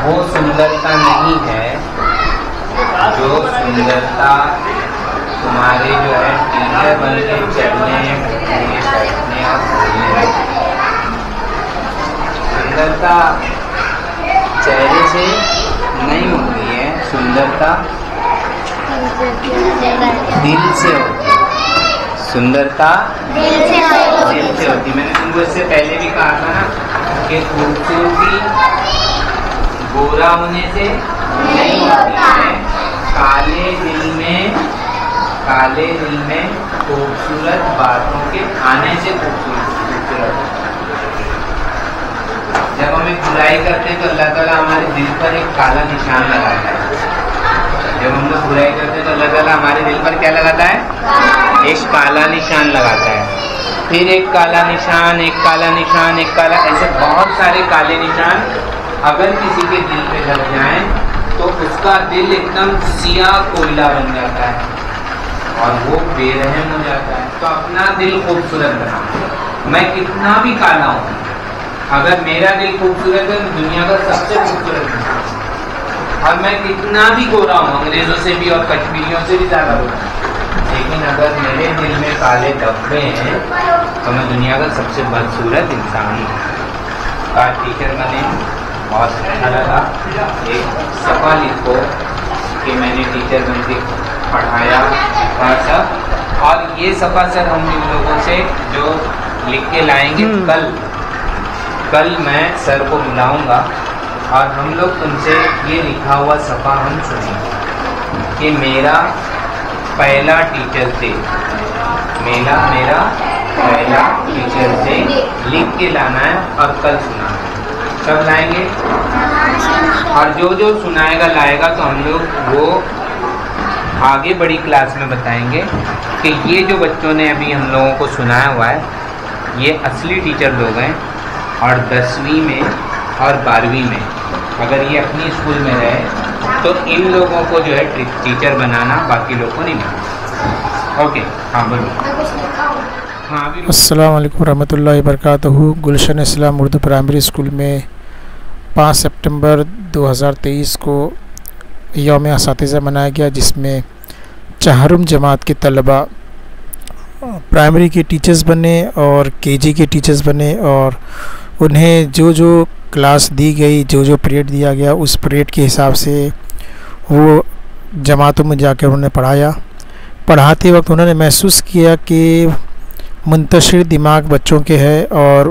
वो सुंदरता नहीं है जो सुंदरता तुम्हारे जो है टीचर बन के चलने, बैठने और बोलने। सुंदरता चेहरे से नहीं होती है, सुंदरता दिल से होती है। सुंदरता दिल से होती है। मैंने तुमको इससे पहले भी कहा था ना कि खूबसूरती गोरा होने से नहीं होती है, काले दिल में खूबसूरत बातों के आने से खूबसूरत। जब हम एक बुराई करते हैं तो अल्लाह ताला हमारे दिल पर एक काला निशान लगाता है। जब हम लोग बुराई करते हैं तो अल्लाह ताला हमारे दिल पर क्या लगाता है? एक काला निशान लगाता है। फिर एक काला निशान, एक काला निशान, एक काला, ऐसे बहुत सारे काले निशान अगर किसी के दिल पे लग जाए तो उसका दिल एकदम सियाह कोयला बन जाता है और वो बेरहम हो जाता है। तो अपना दिल खूबसूरत बनाओ। मैं कितना भी काला हूँ, अगर मेरा दिल खूबसूरत है तो दुनिया का सबसे खूबसूरत है। और मैं कितना भी गोरा हूँ, अंग्रेजों से भी और कश्मीरियों से भी ज़्यादा गोरा हूँ, लेकिन अगर मेरे दिल में काले धब्बे हैं तो मैं दुनिया का सबसे बदसूरत इंसान हूँ। आज टीचर बने, बहुत अच्छा लगा। एक सफा लिखो कि मैंने टीचर बन के पढ़ाया, सिखाया सब। और ये सफा सर हम इन लोगों से जो लिख के लाएंगे कल मैं सर को बुलाऊंगा और हम लोग तुमसे ये लिखा हुआ सफा हम सुनेंगे कि मेरा पहला टीचर थे, मेरा पहला टीचर थे, लिख के लाना है और कल सुनाना है। कब लाएंगे? और जो सुनाएगा लाएगा तो हम लोग वो आगे बड़ी क्लास में बताएंगे कि ये जो बच्चों ने अभी हम लोगों को सुनाया हुआ है ये असली टीचर लोग हैं। और 10वीं में और 12वीं में अगर ये अपनी स्कूल में रहे तो इन लोगों को जो है टीचर बनाना, बाकी लोग को नहीं बनाना। ओके, हाँ बोलो। हाँ, अस्सलाम वालेकुम रहमतुल्लाहि व बरकातहू। गुलशन इस्लाम उर्दू प्राइमरी स्कूल में 5 सितंबर 2023 को यौम असातिज़ा मनाया गया, जिसमें चाहरुम जमात के तलबा प्राइमरी के टीचर्स बने और केजी के टीचर्स बने और उन्हें जो क्लास दी गई, जो पीरियड दिया गया, उस पीरियड के हिसाब से वो जमातों में जाकर उन्होंने पढ़ाया। पढ़ाते वक्त उन्होंने महसूस किया कि मुंतशिर दिमाग बच्चों के हैं और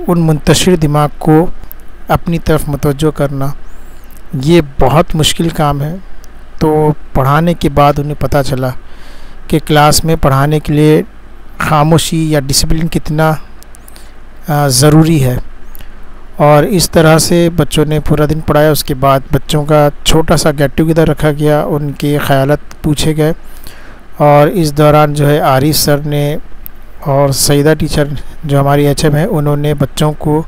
उन मुंतशिर दिमाग को अपनी तरफ मुतवज्जो करना ये बहुत मुश्किल काम है। तो पढ़ाने के बाद उन्हें पता चला कि क्लास में पढ़ाने के लिए खामोशी या डिसिप्लिन कितना ज़रूरी है। और इस तरह से बच्चों ने पूरा दिन पढ़ाया। उसके बाद बच्चों का छोटा सा गेट टुगेदर रखा गया, उनके ख़यालात पूछे गए और इस दौरान जो है आरिफ सर ने और सईदा टीचर जो हमारी HM है उन्होंने बच्चों को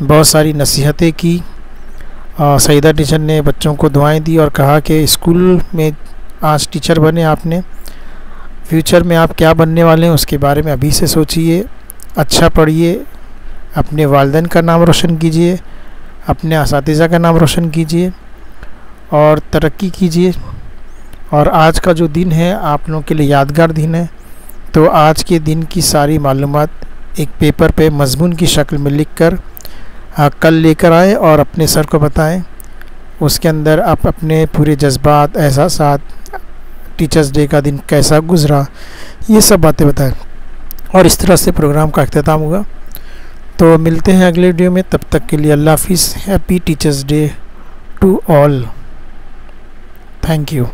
बहुत सारी नसीहतें की। सईदा टीचर ने बच्चों को दुआएं दी और कहा कि स्कूल में आज टीचर बने आपने, फ्यूचर में आप क्या बनने वाले हैं उसके बारे में अभी से सोचिए, अच्छा पढ़िए, अपने वालिदैन का नाम रोशन कीजिए, अपने असातिज़ा का नाम रोशन कीजिए और तरक्की कीजिए। और आज का जो दिन है आप लोगों के लिए यादगार दिन है। तो आज के दिन की सारी मालूमात एक पेपर पे मज़मून की शक्ल में लिखकर कल लेकर आएँ और अपने सर को बताएं। उसके अंदर आप अपने पूरे जज्बात, एहसासात, टीचर्स डे का दिन कैसा गुज़रा, ये सब बातें बताएं। और इस तरह से प्रोग्राम का अख्तिताम हुआ। तो मिलते हैं अगले वीडियो में, तब तक के लिए अल्लाह हाफिज़। Happy teachers day to all. Thank you.